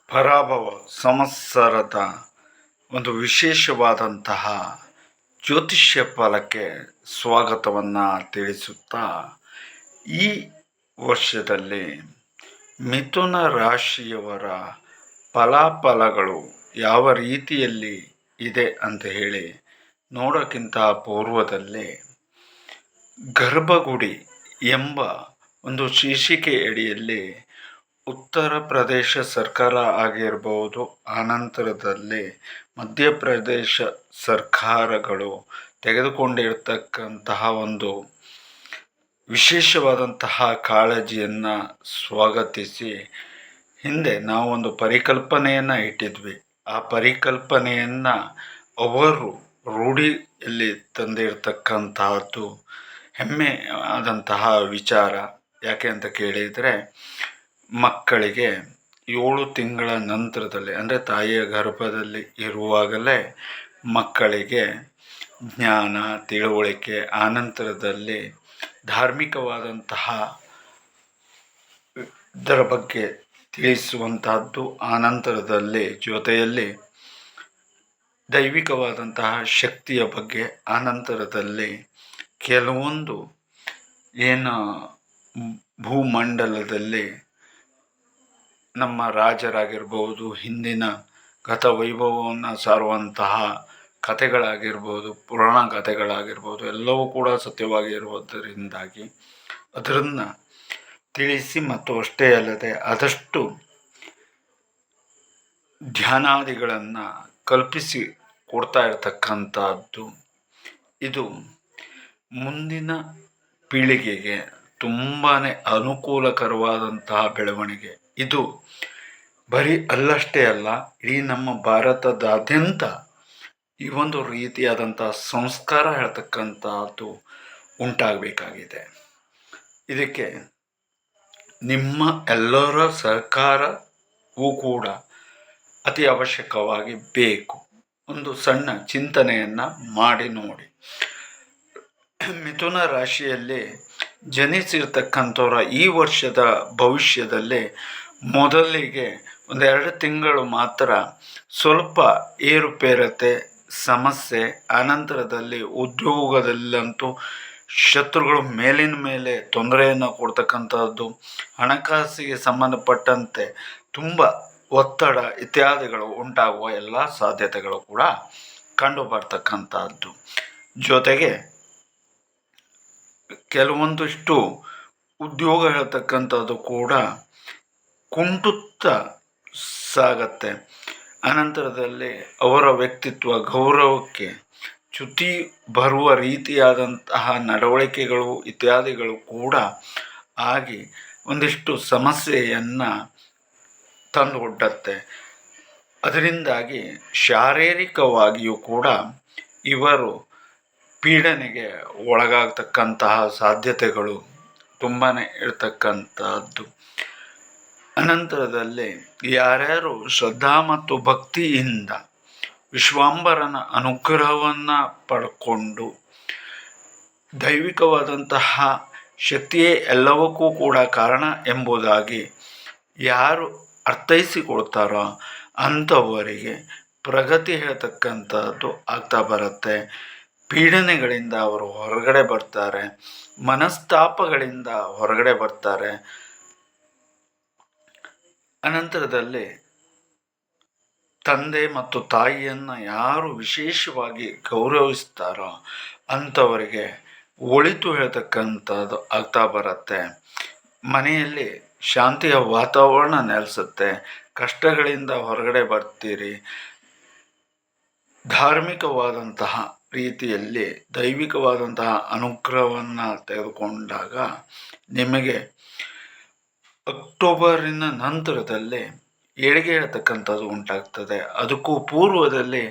ಪರಾಭವ ಸಂವತ್ಸರದ ಒಂದು ವಿಶೇಷವಾದಂತಹ ಜ್ಯೋತಿಷ್ಯ ಫಲಕ್ಕೆ ಸ್ವಾಗತವನ್ನು ತಿಳಿಸುತ್ತಾ, ಈ ವರ್ಷದಲ್ಲಿ ಮಿಥುನ ರಾಶಿಯವರ ಫಲಾಫಲಗಳು ಯಾವ ರೀತಿಯಲ್ಲಿ ಇದೆ ಅಂತ ಹೇಳಿ ನೋಡೋಕ್ಕಿಂತ ಪೂರ್ವದಲ್ಲಿ ಗರ್ಭಗುಡಿ ಎಂಬ ಒಂದು ಶೀರ್ಷಿಕೆ ಅಡಿಯಲ್ಲಿ ಉತ್ತರ ಪ್ರದೇಶ ಸರ್ಕಾರ ಆಗಿರ್ಬೋದು, ಆನಂತರದಲ್ಲಿ ಮಧ್ಯಪ್ರದೇಶ ಸರ್ಕಾರಗಳು ತೆಗೆದುಕೊಂಡಿರ್ತಕ್ಕಂತಹ ಒಂದು ವಿಶೇಷವಾದಂತಹ ಕಾಳಜಿಯನ್ನು ಸ್ವಾಗತಿಸಿ, ಹಿಂದೆ ನಾವು ಒಂದು ಪರಿಕಲ್ಪನೆಯನ್ನು ಇಟ್ಟಿದ್ವಿ. ಆ ಪರಿಕಲ್ಪನೆಯನ್ನು ಅವರು ರೂಢಿಯಲ್ಲಿ ತಂದಿರತಕ್ಕಂತಹದ್ದು ಹೆಮ್ಮೆ ಆದಂತಹ ವಿಚಾರ. ಯಾಕೆ ಅಂತ ಕೇಳಿದರೆ, ಮಕ್ಕಳಿಗೆ 7 ತಿಂಗಳ ನಂತರದಲ್ಲಿ, ಅಂದರೆ ತಾಯಿಯ ಗರ್ಭದಲ್ಲಿ ಇರುವಾಗಲೇ ಮಕ್ಕಳಿಗೆ ಜ್ಞಾನ, ತಿಳುವಳಿಕೆ, ಆನಂತರದಲ್ಲಿ ಧಾರ್ಮಿಕವಾದಂತಹ ಇದರ ಬಗ್ಗೆ ತಿಳಿಸುವಂತಹದ್ದು, ಆನಂತರದಲ್ಲಿ ಜೊತೆಯಲ್ಲಿ ದೈವಿಕವಾದಂತಹ ಶಕ್ತಿಯ ಬಗ್ಗೆ, ಆನಂತರದಲ್ಲಿ ಕೆಲವೊಂದು ಏನು ಭೂಮಂಡಲದಲ್ಲಿ ನಮ್ಮ ರಾಜರಾಗಿರ್ಬೋದು, ಹಿಂದಿನ ಗತವೈಭವವನ್ನು ಸಾರುವಂತಹ ಕಥೆಗಳಾಗಿರ್ಬೋದು, ಪುರಾಣ ಕಥೆಗಳಾಗಿರ್ಬೋದು, ಎಲ್ಲವೂ ಕೂಡ ಸತ್ಯವಾಗಿರುವುದರಿಂದಾಗಿ ಅದನ್ನು ತಿಳಿಸಿ, ಮತ್ತು ಅಷ್ಟೇ ಅಲ್ಲದೆ ಆದಷ್ಟು ಧ್ಯಾನಾದಿಗಳನ್ನು ಕಲ್ಪಿಸಿ ಕೊಡ್ತಾ ಇರತಕ್ಕಂಥದ್ದು. ಇದು ಮುಂದಿನ ಪೀಳಿಗೆಗೆ ತುಂಬಾ ಅನುಕೂಲಕರವಾದಂತಹ ಬೆಳವಣಿಗೆ. ಇದು ಬರೀ ಅಲ್ಲಷ್ಟೇ ಅಲ್ಲ, ಇಡೀ ನಮ್ಮ ಭಾರತದಾದ್ಯಂತ ಈ ಒಂದು ರೀತಿಯಾದಂತಹ ಸಂಸ್ಕಾರ ಹೇಳ್ತಕ್ಕಂಥದ್ದು ಉಂಟಾಗಬೇಕಾಗಿದೆ. ಇದಕ್ಕೆ ನಿಮ್ಮ ಎಲ್ಲರ ಸಹಕಾರವೂ ಕೂಡ ಅತಿ ಅವಶ್ಯಕವಾಗಿ ಬೇಕು. ಒಂದು ಸಣ್ಣ ಚಿಂತನೆಯನ್ನು ಮಾಡಿ ನೋಡಿ. ಮಿಥುನ ರಾಶಿಯಲ್ಲಿ ಜನಿಸಿರ್ತಕ್ಕಂಥವರ ಈ ವರ್ಷದ ಭವಿಷ್ಯದಲ್ಲಿ ಮೊದಲಿಗೆ 1-2 ತಿಂಗಳು ಮಾತ್ರ ಸ್ವಲ್ಪ ಏರುಪೇರತೆ ಸಮಸ್ಯೆ, ಆನಂತರದಲ್ಲಿ ಉದ್ಯೋಗದಲ್ಲಂತೂ ಶತ್ರುಗಳು ಮೇಲಿನ ಮೇಲೆ ತೊಂದರೆಯನ್ನು ಕೊಡ್ತಕ್ಕಂಥದ್ದು, ಹಣಕಾಸಿಗೆ ಸಂಬಂಧಪಟ್ಟಂತೆ ತುಂಬ ಒತ್ತಡ ಇತ್ಯಾದಿಗಳು ಉಂಟಾಗುವ ಎಲ್ಲ ಸಾಧ್ಯತೆಗಳು ಕೂಡ ಕಂಡು ಬರ್ತಕ್ಕಂಥದ್ದು. ಜೊತೆಗೆ ಕೆಲವೊಂದಿಷ್ಟು ಉದ್ಯೋಗ ಹೇಳ್ತಕ್ಕಂಥದ್ದು ಕೂಡ ಕುಂಟುತ್ತಾ ಸಾಗತ್ತೆ. ಅನಂತರದಲ್ಲಿ ಅವರ ವ್ಯಕ್ತಿತ್ವ ಗೌರವಕ್ಕೆ ಚ್ಯುತಿ ಬರುವ ರೀತಿಯಾದಂತಹ ನಡವಳಿಕೆಗಳು ಇತ್ಯಾದಿಗಳು ಕೂಡ ಆಗಿ ಒಂದಿಷ್ಟು ಸಮಸ್ಯೆಯನ್ನು ತಂದುಕೊಟ್ಟತ್ತೆ. ಅದರಿಂದಾಗಿ ಶಾರೀರಿಕವಾಗಿಯೂ ಕೂಡ ಇವರು ಪೀಡನೆಗೆ ಒಳಗಾಗ್ತಕ್ಕಂತಹ ಸಾಧ್ಯತೆಗಳು ತುಂಬಾ ಇರ್ತಕ್ಕಂಥದ್ದು. ಅನಂತರದಲ್ಲಿ ಯಾರ್ಯಾರು ಶ್ರದ್ಧಾ ಮತ್ತು ಭಕ್ತಿಯಿಂದ ವಿಶ್ವಾಂಬರನ ಅನುಗ್ರಹವನ್ನು ಪಡ್ಕೊಂಡು ದೈವಿಕವಾದಂತಹ ಶಕ್ತಿಯೇ ಎಲ್ಲವಕ್ಕೂ ಕೂಡ ಕಾರಣ ಎಂಬುದಾಗಿ ಯಾರು ಅರ್ಥೈಸಿಕೊಳ್ತಾರೋ ಅಂಥವರಿಗೆ ಪ್ರಗತಿ ಹೇಳ್ತಕ್ಕಂಥದ್ದು ಆಗ್ತಾ ಬರುತ್ತೆ. ಪೀಡನೆಗಳಿಂದ ಅವರು ಹೊರಗಡೆ ಬರ್ತಾರೆ, ಮನಸ್ತಾಪಗಳಿಂದ ಹೊರಗಡೆ ಬರ್ತಾರೆ. ಅನಂತರದಲ್ಲಿ ತಂದೆ ಮತ್ತು ತಾಯಿಯನ್ನು ಯಾರು ವಿಶೇಷವಾಗಿ ಗೌರವಿಸ್ತಾರೋ ಅಂಥವರಿಗೆ ಒಳಿತು ಹೇಳ್ತಕ್ಕಂಥದ್ದು ಆಗ್ತಾ ಬರುತ್ತೆ. ಮನೆಯಲ್ಲಿ ಶಾಂತಿಯ ವಾತಾವರಣ ನೆಲೆಸುತ್ತೆ, ಕಷ್ಟಗಳಿಂದ ಹೊರಗಡೆ ಬರ್ತೀರಿ. ಧಾರ್ಮಿಕವಾದಂತಹ ರೀತಿಯಲ್ಲಿ ದೈವಿಕವಾದಂತಹ ಅನುಗ್ರಹವನ್ನು ತೆಗೆದುಕೊಂಡಾಗ ನಿಮಗೆ ಅಕ್ಟೋಬರಿನ ನಂತರದಲ್ಲಿ ಏಳಿಗೆ ಹೇಳ್ತಕ್ಕಂಥದ್ದು ಉಂಟಾಗ್ತದೆ. ಅದಕ್ಕೂ ಪೂರ್ವದಲ್ಲಿ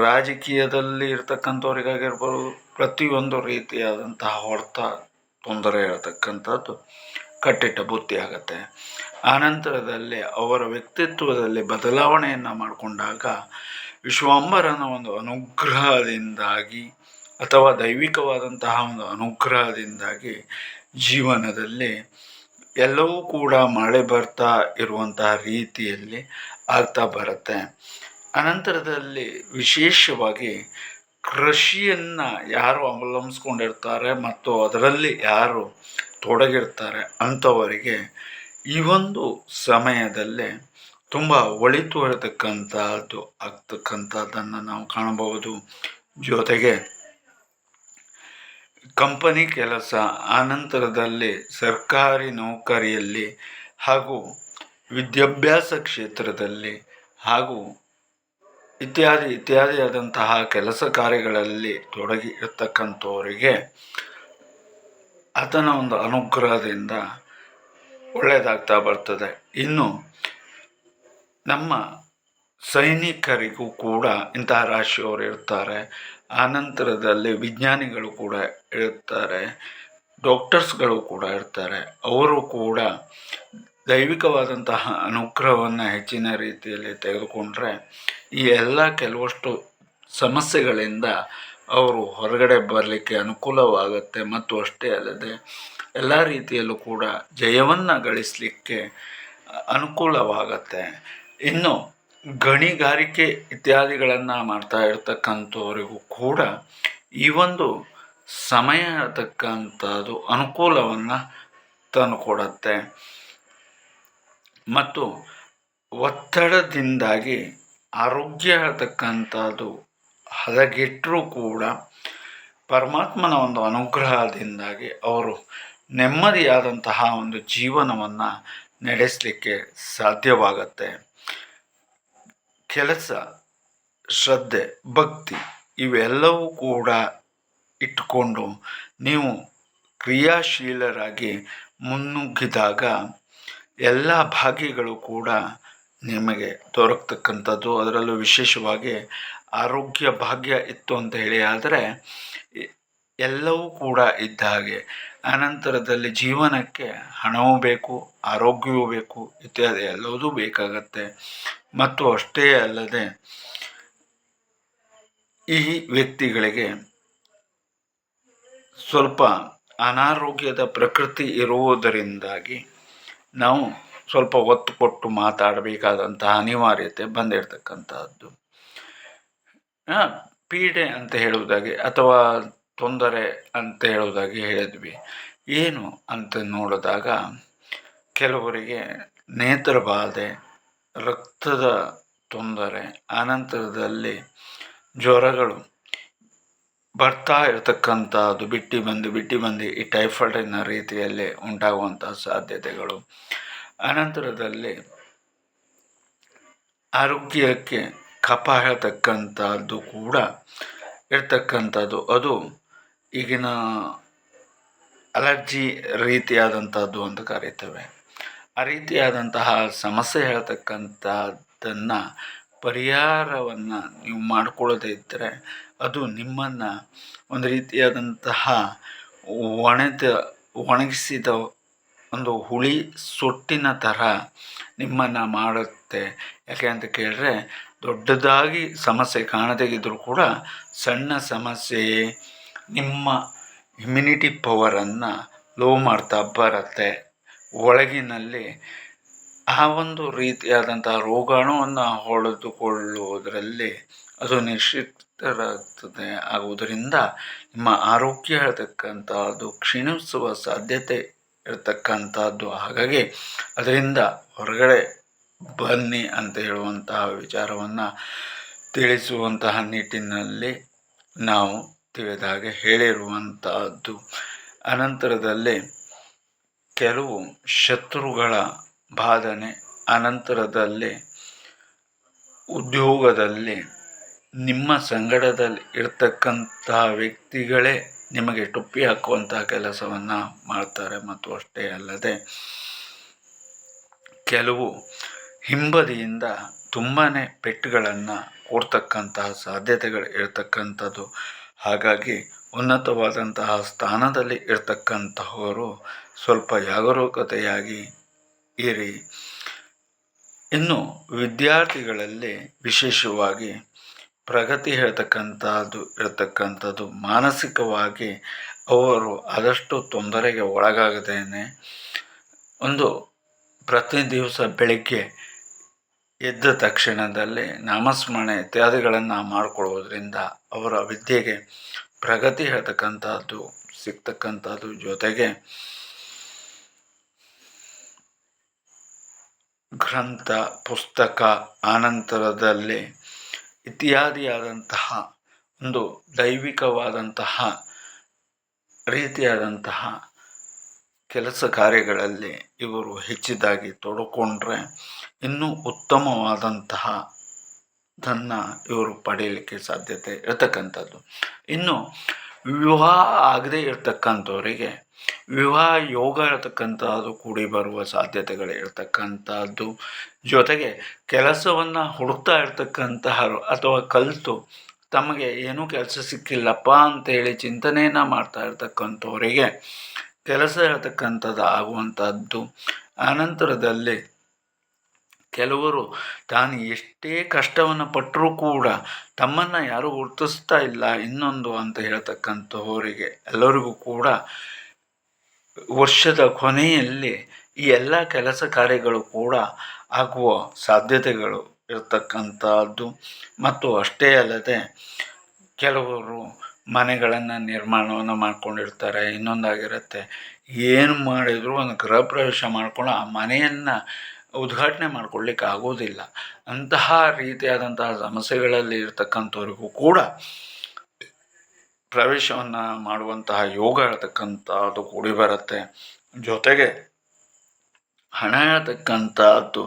ರಾಜಕೀಯದಲ್ಲಿ ಇರ್ತಕ್ಕಂಥವ್ರಿಗಾಗಿರ್ಬೋದು, ಪ್ರತಿಯೊಂದು ರೀತಿಯಾದಂತಹ ಹೊಡೆತ ತೊಂದರೆ ಹೇಳ್ತಕ್ಕಂಥದ್ದು ಕಟ್ಟಿಟ್ಟ ಬುತ್ತಿ ಆಗುತ್ತೆ. ಆನಂತರದಲ್ಲಿ ಅವರ ವ್ಯಕ್ತಿತ್ವದಲ್ಲಿ ಬದಲಾವಣೆಯನ್ನು ಮಾಡಿಕೊಂಡಾಗ ವಿಶ್ವಾಂಬರನ ಒಂದು ಅನುಗ್ರಹದಿಂದಾಗಿ ಅಥವಾ ದೈವಿಕವಾದಂತಹ ಒಂದು ಅನುಗ್ರಹದಿಂದಾಗಿ ಜೀವನದಲ್ಲಿ ಎಲ್ಲವೂ ಕೂಡ ಮಳೆ ಬರ್ತಾ ಇರುವಂತಹ ರೀತಿಯಲ್ಲಿ ಆಗ್ತಾ ಬರುತ್ತೆ. ಅನಂತರದಲ್ಲಿ ವಿಶೇಷವಾಗಿ ಕೃಷಿಯನ್ನು ಯಾರು ಅವಲಂಬಿಸ್ಕೊಂಡಿರ್ತಾರೆ ಮತ್ತು ಅದರಲ್ಲಿ ಯಾರು ತೊಡಗಿರ್ತಾರೆ ಅಂಥವರಿಗೆ ಈ ಒಂದು ಸಮಯದಲ್ಲೇ ತುಂಬ ಒಳಿತು ಇರತಕ್ಕಂಥದ್ದು ಆಗ್ತಕ್ಕಂಥದ್ದನ್ನು ನಾವು ಕಾಣಬಹುದು. ಜೊತೆಗೆ ಕಂಪನಿ ಕೆಲಸ, ಆನಂತರದಲ್ಲಿ ಸರ್ಕಾರಿ ನೌಕರಿಯಲ್ಲಿ ಹಾಗೂ ವಿದ್ಯಾಭ್ಯಾಸ ಕ್ಷೇತ್ರದಲ್ಲಿ ಹಾಗೂ ಇತ್ಯಾದಿ ಆದಂತಹ ಕೆಲಸ ಕಾರ್ಯಗಳಲ್ಲಿ ತೊಡಗಿ ಇರ್ತಕ್ಕಂಥವರಿಗೆ ಆತನ ಒಂದು ಅನುಗ್ರಹದಿಂದ ಒಳ್ಳೆಯದಾಗ್ತಾ ಬರ್ತದೆ. ಇನ್ನು ನಮ್ಮ ಸೈನಿಕರಿಗೂ ಕೂಡ ಇಂತಹ ರಾಶಿಯವರು ಇರ್ತಾರೆ. ಆನಂತರದಲ್ಲಿ ವಿಜ್ಞಾನಿಗಳು ಕೂಡ ಇರ್ತಾರೆ, ಡಾಕ್ಟರ್ಸ್ಗಳು ಕೂಡ ಇರ್ತಾರೆ. ಅವರು ಕೂಡ ದೈವಿಕವಾದಂತಹ ಅನುಗ್ರಹವನ್ನು ಹೆಚ್ಚಿನ ರೀತಿಯಲ್ಲಿ ತೆಗೆದುಕೊಂಡ್ರೆ ಈ ಎಲ್ಲ ಕೆಲವಷ್ಟು ಸಮಸ್ಯೆಗಳಿಂದ ಅವರು ಹೊರಗಡೆ ಬರಲಿಕ್ಕೆ ಅನುಕೂಲವಾಗುತ್ತೆ. ಮತ್ತು ಅಷ್ಟೇ ಅಲ್ಲದೆ ಎಲ್ಲ ರೀತಿಯಲ್ಲೂ ಕೂಡ ಜಯವನ್ನು ಗಳಿಸಲಿಕ್ಕೆ ಅನುಕೂಲವಾಗತ್ತೆ. ಇನ್ನು ಗಣಿಗಾರಿಕೆ ಇತ್ಯಾದಿಗಳನ್ನು ಮಾಡ್ತಾ ಇರ್ತಕ್ಕಂಥವರಿಗೂ ಕೂಡ ಈ ಒಂದು ಸಮಯ ಇರತಕ್ಕಂಥದ್ದು ಅನುಕೂಲವನ್ನು ತಂದುಕೊಡತ್ತೆ. ಮತ್ತು ಒತ್ತಡದಿಂದಾಗಿ ಆರೋಗ್ಯ ಇರತಕ್ಕಂಥದ್ದು ಹದಗೆಟ್ಟರೂ ಕೂಡ ಪರಮಾತ್ಮನ ಒಂದು ಅನುಗ್ರಹದಿಂದಾಗಿ ಅವರು ನೆಮ್ಮದಿಯಾದಂತಹ ಒಂದು ಜೀವನವನ್ನು ನಡೆಸಲಿಕ್ಕೆ ಸಾಧ್ಯವಾಗತ್ತೆ. ಕೆಲಸ, ಶ್ರದ್ಧೆ, ಭಕ್ತಿ ಇವೆಲ್ಲವೂ ಕೂಡ ಇಟ್ಟುಕೊಂಡು ನೀವು ಕ್ರಿಯಾಶೀಲರಾಗಿ ಮುನ್ನುಗ್ಗಿದಾಗ ಎಲ್ಲ ಭಾಗ್ಯಗಳು ಕೂಡ ನಿಮಗೆ ದೊರಕತಕ್ಕಂಥದ್ದು. ಅದರಲ್ಲೂ ವಿಶೇಷವಾಗಿ ಆರೋಗ್ಯ ಭಾಗ್ಯ ಇತ್ತು ಅಂತ ಹೇಳಿ ಆದರೆ ಎಲ್ಲವೂ ಕೂಡ ಇದ್ದ ಹಾಗೆ. ಅನಂತರದಲ್ಲಿ ಜೀವನಕ್ಕೆ ಹಣವೂ ಬೇಕು, ಆರೋಗ್ಯವೂ ಬೇಕು, ಇತ್ಯಾದಿ ಎಲ್ಲವೂ ಬೇಕಾಗತ್ತೆ. ಮತ್ತು ಅಷ್ಟೇ ಅಲ್ಲದೆ ಈ ವ್ಯಕ್ತಿಗಳಿಗೆ ಸ್ವಲ್ಪ ಅನಾರೋಗ್ಯದ ಪ್ರಕೃತಿ ಇರುವುದರಿಂದಾಗಿ ನಾವು ಸ್ವಲ್ಪ ಒತ್ತು ಕೊಟ್ಟು ಮಾತಾಡಬೇಕಾದಂತಹ ಅನಿವಾರ್ಯತೆ ಬಂದಿರತಕ್ಕಂತಹದ್ದು. ಪೀಡೆ ಅಂತ ಹೇಳುವುದಾಗಿ ಅಥವಾ ತೊಂದರೆ ಅಂತ ಹೇಳುವುದಾಗಿ ಹೇಳಿದ್ವಿ. ಏನು ಅಂತ ನೋಡಿದಾಗ ಕೆಲವರಿಗೆ ನೇತ್ರಬಾಧೆ, ರಕ್ತದ ತೊಂದರೆ, ಆನಂತರದಲ್ಲಿ ಜ್ವರಗಳು ಬರ್ತಾ ಇರತಕ್ಕಂಥದ್ದು ಬಿಟ್ಟು ಬಂದು ಈ ಟೈಫಾಯ್ಡಿನ ರೀತಿಯಲ್ಲಿ ಉಂಟಾಗುವಂತಹ ಸಾಧ್ಯತೆಗಳು. ಅನಂತರದಲ್ಲಿ ಆರೋಗ್ಯಕ್ಕೆ ಕಫ ಹೇಳ್ತಕ್ಕಂಥದ್ದು ಕೂಡ ಇರ್ತಕ್ಕಂಥದ್ದು. ಅದು ಈಗಿನ ಅಲರ್ಜಿ ರೀತಿಯಾದಂಥದ್ದು ಅಂತ ಕರೀತೇವೆ. ಆ ರೀತಿಯಾದಂತಹ ಸಮಸ್ಯೆ ಹೇಳ್ತಕ್ಕಂಥದ್ದನ್ನು ಪರಿಹಾರವನ್ನು ನೀವು ಮಾಡಿಕೊಳ್ಳದೇ ಇದ್ದರೆ ಅದು ನಿಮ್ಮನ್ನು ಒಂದು ರೀತಿಯಾದಂತಹ ಒಣಗಿಸಿದ ಒಂದು ಹುಳಿ ಸೊಟ್ಟಿನ ಥರ ನಿಮ್ಮನ್ನು ಮಾಡುತ್ತೆ. ಯಾಕೆ ಅಂತ ಕೇಳಿದ್ರೆ ದೊಡ್ಡದಾಗಿ ಸಮಸ್ಯೆ ಕಾಣದೇ ಇದ್ದರೂ ಕೂಡ ಸಣ್ಣ ಸಮಸ್ಯೆಯೇ ನಿಮ್ಮ ಇಮ್ಯುನಿಟಿ ಪವರನ್ನು ಲೋ ಮಾಡ್ತಾ ಬರುತ್ತೆ. ಒಳಗಿನಲ್ಲಿ ಆ ಒಂದು ರೀತಿಯಾದಂಥ ರೋಗಾಣುವನ್ನು ಹೊಡೆದುಕೊಳ್ಳುವುದರಲ್ಲಿ ಅದು ನಿಶ್ಚಿತರಾಗ್ತದೆ. ಆಗುವುದರಿಂದ ನಿಮ್ಮ ಆರೋಗ್ಯ ಹೇಳ್ತಕ್ಕಂಥದ್ದು ಕ್ಷೀಣಿಸುವ ಸಾಧ್ಯತೆ ಇರತಕ್ಕಂಥದ್ದು. ಹಾಗಾಗಿ ಅದರಿಂದ ಹೊರಗಡೆ ಬನ್ನಿ ಅಂತ ಹೇಳುವಂತಹ ವಿಚಾರವನ್ನು ತಿಳಿಸುವಂತಹ ನಿಟ್ಟಿನಲ್ಲಿ ನಾವು ತಿಳಿದಾಗೆ ಹೇಳಿರುವಂತಹದ್ದು. ಅನಂತರದಲ್ಲಿ ಕೆಲವು ಶತ್ರುಗಳ ಬಾಧನೆ, ಅನಂತರದಲ್ಲಿ ಉದ್ಯೋಗದಲ್ಲಿ ನಿಮ್ಮ ಸಂಗಡದಲ್ಲಿ ಇರ್ತಕ್ಕಂತಹ ವ್ಯಕ್ತಿಗಳೇ ನಿಮಗೆ ಟೊಪ್ಪಿ ಹಾಕುವಂತಹ ಕೆಲಸವನ್ನು ಮಾಡ್ತಾರೆ. ಮತ್ತು ಅಷ್ಟೇ ಅಲ್ಲದೆ ಕೆಲವು ಹಿಂಬದಿಯಿಂದ ತುಂಬಾ ಪೆಟ್ಟುಗಳನ್ನು ಕೊಡ್ತಕ್ಕಂತಹ ಸಾಧ್ಯತೆಗಳು ಇರತಕ್ಕಂಥದ್ದು. ಹಾಗಾಗಿ ಉನ್ನತವಾದಂತಹ ಸ್ಥಾನದಲ್ಲಿ ಇರ್ತಕ್ಕಂತಹವರು ಸ್ವಲ್ಪ ಜಾಗರೂಕತೆಯಾಗಿ ಇರಿ. ಇನ್ನು ವಿದ್ಯಾರ್ಥಿಗಳಲ್ಲಿ ವಿಶೇಷವಾಗಿ ಪ್ರಗತಿ ಹೇಳ್ತಕ್ಕಂಥದ್ದು ಇರತಕ್ಕಂಥದ್ದು. ಮಾನಸಿಕವಾಗಿ ಅವರು ಆದಷ್ಟು ತೊಂದರೆಗೆ ಒಳಗಾಗದೇನೆ ಒಂದು ಪ್ರತಿ ದಿವಸ ಬೆಳಿಗ್ಗೆ ಎದ್ದ ತಕ್ಷಣದಲ್ಲಿ ನಾಮಸ್ಮರಣೆ ಇತ್ಯಾದಿಗಳನ್ನು ಮಾಡಿಕೊಳ್ಳುವುದರಿಂದ ಅವರ ವಿದ್ಯೆಗೆ ಪ್ರಗತಿ ಹೇಳ್ತಕ್ಕಂಥದ್ದು ಸಿಗ್ತಕ್ಕಂಥದ್ದು, ಜೊತೆಗೆ ಗ್ರಂಥ ಪುಸ್ತಕ ಆನಂತರದಲ್ಲಿ ಇತ್ಯಾದಿಯಾದಂತಹ ಒಂದು ದೈವಿಕವಾದಂತಹ ರೀತಿಯಾದಂತಹ ಕೆಲಸ ಕಾರ್ಯಗಳಲ್ಲಿ ಇವರು ಹೆಚ್ಚಿದಾಗಿ ತೊಡಕೊಂಡ್ರೆ ಇನ್ನೂ ಉತ್ತಮವಾದಂತಹ ದನ್ನು ಇವರು ಪಡೆಯಲಿಕ್ಕೆ ಸಾಧ್ಯತೆ ಇರತಕ್ಕಂಥದ್ದು. ಇನ್ನು ವಿವಾಹ ಆಗದೇ ಇರತಕ್ಕಂಥವರಿಗೆ ವಿವಾಹ ಯೋಗ ಇರತಕ್ಕಂಥದ್ದು ಕೂಡಿ ಬರುವ ಸಾಧ್ಯತೆಗಳು ಇರತಕ್ಕಂಥದ್ದು, ಜೊತೆಗೆ ಕೆಲಸವನ್ನು ಹುಡುಕ್ತಾ ಇರ್ತಕ್ಕಂತಹರು ಅಥವಾ ಕಲಿತು ತಮಗೆ ಏನೂ ಕೆಲಸ ಸಿಕ್ಕಿಲ್ಲಪ್ಪ ಅಂತೇಳಿ ಚಿಂತನೆಯನ್ನು ಮಾಡ್ತಾ ಇರ್ತಕ್ಕಂಥವರಿಗೆ ಕೆಲಸ ಇರತಕ್ಕಂಥದ್ದು ಆಗುವಂಥದ್ದು. ಆನಂತರದಲ್ಲಿ ಕೆಲವರು ತಾನು ಎಷ್ಟೇ ಕಷ್ಟವನ್ನು ಪಟ್ಟರೂ ಕೂಡ ತಮ್ಮನ್ನು ಯಾರೂ ಗುರುತಿಸ್ತಾ ಇಲ್ಲ ಇನ್ನೊಂದು ಅಂತ ಹೇಳ್ತಕ್ಕಂಥವರಿಗೆ ಎಲ್ಲರಿಗೂ ಕೂಡ ವರ್ಷದ ಕೊನೆಯಲ್ಲಿ ಈ ಎಲ್ಲ ಕೆಲಸ ಕಾರ್ಯಗಳು ಕೂಡ ಆಗುವ ಸಾಧ್ಯತೆಗಳು ಇರತಕ್ಕಂಥದ್ದು. ಮತ್ತು ಅಷ್ಟೇ ಅಲ್ಲದೆ ಕೆಲವರು ಮನೆಗಳನ್ನು ನಿರ್ಮಾಣವನ್ನು ಮಾಡ್ಕೊಂಡಿರ್ತಾರೆ, ಇನ್ನೊಂದಾಗಿರುತ್ತೆ. ಏನು ಮಾಡಿದರೂ ಒಂದು ಗೃಹ ಪ್ರವೇಶ ಮಾಡ್ಕೊಂಡು ಆ ಮನೆಯನ್ನು ಉದ್ಘಾಟನೆ ಮಾಡ್ಕೊಳ್ಳಿಕ್ಕೆ ಆಗೋದಿಲ್ಲ. ಅಂತಹ ರೀತಿಯಾದಂತಹ ಸಮಸ್ಯೆಗಳಲ್ಲಿ ಇರ್ತಕ್ಕಂಥವ್ರಿಗೂ ಕೂಡ ಪ್ರವೇಶವನ್ನು ಮಾಡುವಂತಹ ಯೋಗ ಹೇಳ್ತಕ್ಕಂಥದ್ದು ಕೂಡಿ ಬರುತ್ತೆ. ಜೊತೆಗೆ ಹಣ ಹೇಳ್ತಕ್ಕಂಥದ್ದು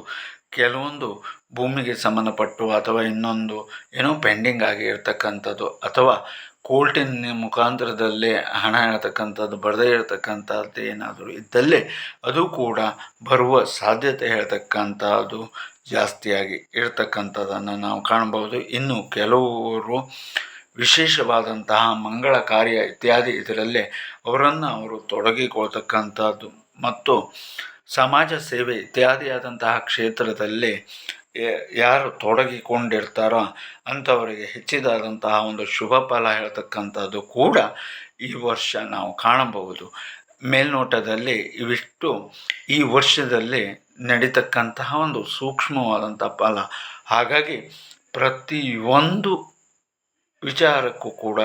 ಕೆಲವೊಂದು ಭೂಮಿಗೆ ಸಂಬಂಧಪಟ್ಟು ಅಥವಾ ಇನ್ನೊಂದು ಏನೋ ಪೆಂಡಿಂಗ್ ಆಗಿ ಇರ್ತಕ್ಕಂಥದ್ದು ಅಥವಾ ಕೋರ್ಟಿನ ಮುಖಾಂತರದಲ್ಲಿ ಹಣ ಹೇಳ್ತಕ್ಕಂಥದ್ದು ಬರದೇ ಇರತಕ್ಕಂಥದ್ದು ಏನಾದರೂ ಇದ್ದಲ್ಲಿ ಅದು ಕೂಡ ಬರುವ ಸಾಧ್ಯತೆ ಹೇಳ್ತಕ್ಕಂಥದ್ದು ಜಾಸ್ತಿಯಾಗಿ ಇರತಕ್ಕಂಥದ್ದನ್ನು ನಾವು ಕಾಣಬಹುದು. ಇನ್ನು ಕೆಲವರು ವಿಶೇಷವಾದಂತಹ ಮಂಗಳ ಕಾರ್ಯ ಇತ್ಯಾದಿ ಇದರಲ್ಲೇ ಅವರು ತೊಡಗಿಕೊಳ್ತಕ್ಕಂಥದ್ದು ಮತ್ತು ಸಮಾಜ ಸೇವೆ ಇತ್ಯಾದಿಯಾದಂತಹ ಕ್ಷೇತ್ರದಲ್ಲಿ ಯಾರು ತೊಡಗಿಕೊಂಡಿರ್ತಾರೋ ಅಂಥವರಿಗೆ ಹೆಚ್ಚಿದಾದಂತಹ ಒಂದು ಶುಭ ಫಲ ಹೇಳ್ತಕ್ಕಂಥದ್ದು ಕೂಡ ಈ ವರ್ಷ ನಾವು ಕಾಣಬಹುದು. ಮೇಲ್ನೋಟದಲ್ಲಿ ಇವಿಷ್ಟು ಈ ವರ್ಷದಲ್ಲಿ ನಡೀತಕ್ಕಂತಹ ಒಂದು ಸೂಕ್ಷ್ಮವಾದಂಥ ಫಲ. ಹಾಗಾಗಿ ಪ್ರತಿಯೊಂದು ವಿಚಾರಕ್ಕೂ ಕೂಡ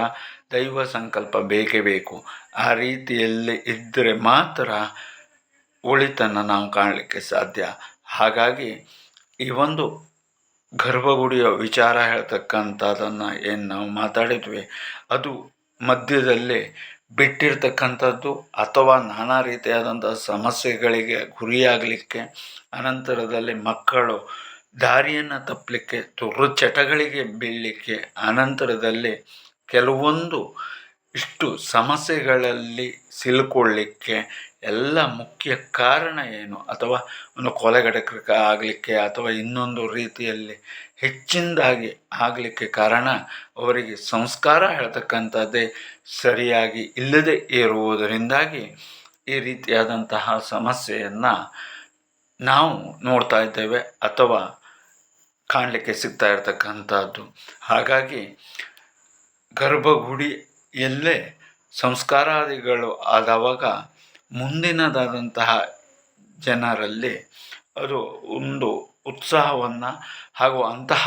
ದೈವ ಸಂಕಲ್ಪ ಬೇಕೇ ಬೇಕು. ಆ ರೀತಿಯಲ್ಲಿ ಇದ್ದರೆ ಮಾತ್ರ ಒಳಿತನ್ನು ನಾವು ಕಾಣಲಿಕ್ಕೆ ಸಾಧ್ಯ. ಹಾಗಾಗಿ ಈ ಒಂದು ಗರ್ಭಗುಡಿಯ ವಿಚಾರ ಹೇಳ್ತಕ್ಕಂಥದ್ದನ್ನು ಏನು ನಾವು ಮಾತಾಡಿದ್ವಿ ಅದು ಮಧ್ಯದಲ್ಲಿ ಬಿಟ್ಟಿರ್ತಕ್ಕಂಥದ್ದು ಅಥವಾ ನಾನಾ ರೀತಿಯಾದಂಥ ಸಮಸ್ಯೆಗಳಿಗೆ ಗುರಿಯಾಗಲಿಕ್ಕೆ, ಅನಂತರದಲ್ಲಿ ಮಕ್ಕಳು ದಾರಿಯನ್ನು ತಪ್ಪಲಿಕ್ಕೆ, ದುರ್ಚಟಗಳಿಗೆ ಬೀಳಲಿಕ್ಕೆ, ಅನಂತರದಲ್ಲಿ ಕೆಲವೊಂದು ಇಷ್ಟು ಸಮಸ್ಯೆಗಳಲ್ಲಿ ಸಿಲುಕೊಳ್ಳಿಕ್ಕೆ ಎಲ್ಲ ಮುಖ್ಯ ಕಾರಣ ಏನು, ಅಥವಾ ಒಂದು ಕೊಲೆಗಡಕ ಆಗಲಿಕ್ಕೆ ಅಥವಾ ಇನ್ನೊಂದು ರೀತಿಯಲ್ಲಿ ಹೆಚ್ಚಿನದಾಗಿ ಆಗಲಿಕ್ಕೆ ಕಾರಣ ಅವರಿಗೆ ಸಂಸ್ಕಾರ ಹೇಳ್ತಕ್ಕಂಥದ್ದೇ ಸರಿಯಾಗಿ ಇಲ್ಲದೆ ಇರುವುದರಿಂದಾಗಿ ಈ ರೀತಿಯಾದಂತಹ ಸಮಸ್ಯೆಯನ್ನು ನಾವು ನೋಡ್ತಾ ಇದ್ದೇವೆ ಅಥವಾ ಕಾಣಲಿಕ್ಕೆ ಸಿಗ್ತಾ ಇರತಕ್ಕಂಥದ್ದು. ಹಾಗಾಗಿ ಗರ್ಭಗುಡಿಯಲ್ಲೇ ಸಂಸ್ಕಾರಾದಿಗಳು ಆದವಾಗ ಮುಂದಿನದಾದಂತಹ ಜನರಲ್ಲಿ ಅದು ಒಂದು ಉತ್ಸಾಹವನ್ನು ಹಾಗೂ ಅಂತಹ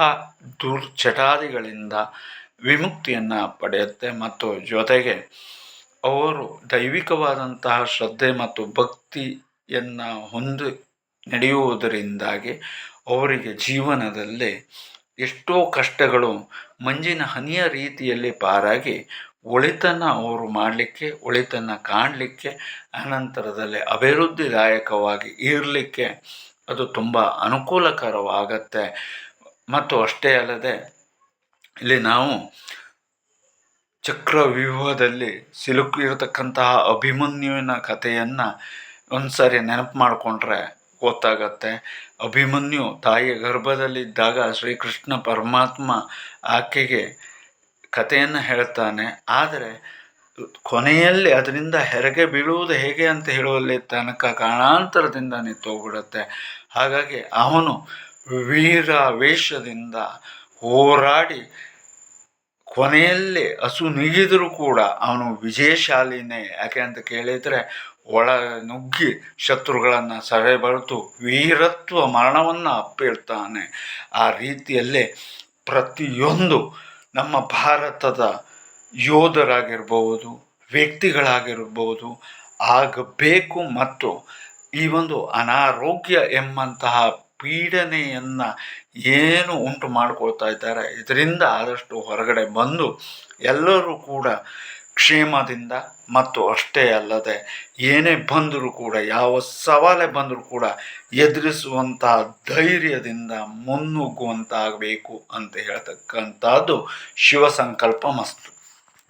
ದುರ್ಚಟಾದಿಗಳಿಂದ ವಿಮುಕ್ತಿಯನ್ನು ಪಡೆಯುತ್ತೆ ಮತ್ತು ಜೊತೆಗೆ ಅವರು ದೈವಿಕವಾದಂತಹ ಶ್ರದ್ಧೆ ಮತ್ತು ಭಕ್ತಿಯನ್ನು ಹೊಂದಿ ನಡೆಯುವುದರಿಂದಾಗಿ ಅವರಿಗೆ ಜೀವನದಲ್ಲಿ ಎಷ್ಟೋ ಕಷ್ಟಗಳು ಮಂಜಿನ ಹನಿಯ ರೀತಿಯಲ್ಲಿ ಪಾರಾಗಿ ಒಳಿತನ್ನು ಅವರು ಮಾಡಲಿಕ್ಕೆ, ಒಳಿತನ್ನು ಕಾಣಲಿಕ್ಕೆ, ಅನಂತರದಲ್ಲಿ ಅಭಿವೃದ್ಧಿದಾಯಕವಾಗಿ ಇರಲಿಕ್ಕೆ ಅದು ತುಂಬ ಅನುಕೂಲಕರವಾಗತ್ತೆ. ಮತ್ತು ಅಷ್ಟೇ ಅಲ್ಲದೆ ಇಲ್ಲಿ ನಾವು ಚಕ್ರವ್ಯೂಹದಲ್ಲಿ ಸಿಲುಕಿರತಕ್ಕಂತಹ ಅಭಿಮನ್ಯುವಿನ ಕಥೆಯನ್ನು ಒಂದು ಸಾರಿ ನೆನಪು ಮಾಡಿಕೊಂಡ್ರೆ ಗೊತ್ತಾಗತ್ತೆ. ಅಭಿಮನ್ಯು ತಾಯಿಯ ಗರ್ಭದಲ್ಲಿದ್ದಾಗ ಶ್ರೀಕೃಷ್ಣ ಪರಮಾತ್ಮ ಆಕೆಗೆ ಕಥೆಯನ್ನು ಹೇಳ್ತಾನೆ. ಆದರೆ ಕೊನೆಯಲ್ಲಿ ಅದರಿಂದ ಹೆರಿಗೆ ಬೀಳುವುದು ಹೇಗೆ ಅಂತ ಹೇಳುವಲ್ಲಿ ತನಕ ಕಾರಣಾಂತರದಿಂದ ನಿಂತೋಗ್ಬಿಡುತ್ತೆ. ಹಾಗಾಗಿ ಅವನು ವೀರಾವೇಶದಿಂದ ಹೋರಾಡಿ ಕೊನೆಯಲ್ಲಿ ಹಸು ನೀಗಿದರೂ ಕೂಡ ಅವನು ವಿಜಯಶಾಲಿನೇ. ಯಾಕೆ ಅಂತ ಕೇಳಿದರೆ ಒಳ ನುಗ್ಗಿ ಶತ್ರುಗಳನ್ನು ಸೆರೆಬಡಿದು ವೀರತ್ವ ಮರಣವನ್ನು ಅಪ್ಪಿಡ್ತಾನೆ. ಆ ರೀತಿಯಲ್ಲೇ ಪ್ರತಿಯೊಂದು ನಮ್ಮ ಭಾರತದ ಯೋಧರಾಗಿರ್ಬೋದು, ವ್ಯಕ್ತಿಗಳಾಗಿರ್ಬೋದು ಆಗಬೇಕು. ಮತ್ತು ಈ ಒಂದು ಅನಾರೋಗ್ಯ ಎಂಬಂತಹ ಪೀಡನೆಯನ್ನು ಏನು ಉಂಟು ಮಾಡಿಕೊಳ್ತಾ ಇದ್ದಾರೆ, ಇದರಿಂದ ಆದಷ್ಟು ಹೊರಗಡೆ ಬಂದು ಎಲ್ಲರೂ ಕೂಡ ಕ್ಷೇಮದಿಂದ, ಮತ್ತು ಅಷ್ಟೇ ಅಲ್ಲದೆ ಏನೇ ಬಂದರೂ ಕೂಡ, ಯಾವ ಸವಾಲೇ ಬಂದರೂ ಕೂಡ ಎದುರಿಸುವಂತಹ ಧೈರ್ಯದಿಂದ ಮುನ್ನುಗ್ಗುವಂತಾಗಬೇಕು ಅಂತ ಹೇಳ್ತಕ್ಕಂಥದ್ದು ಶಿವ ಸಂಕಲ್ಪ ಮಸ್ತು.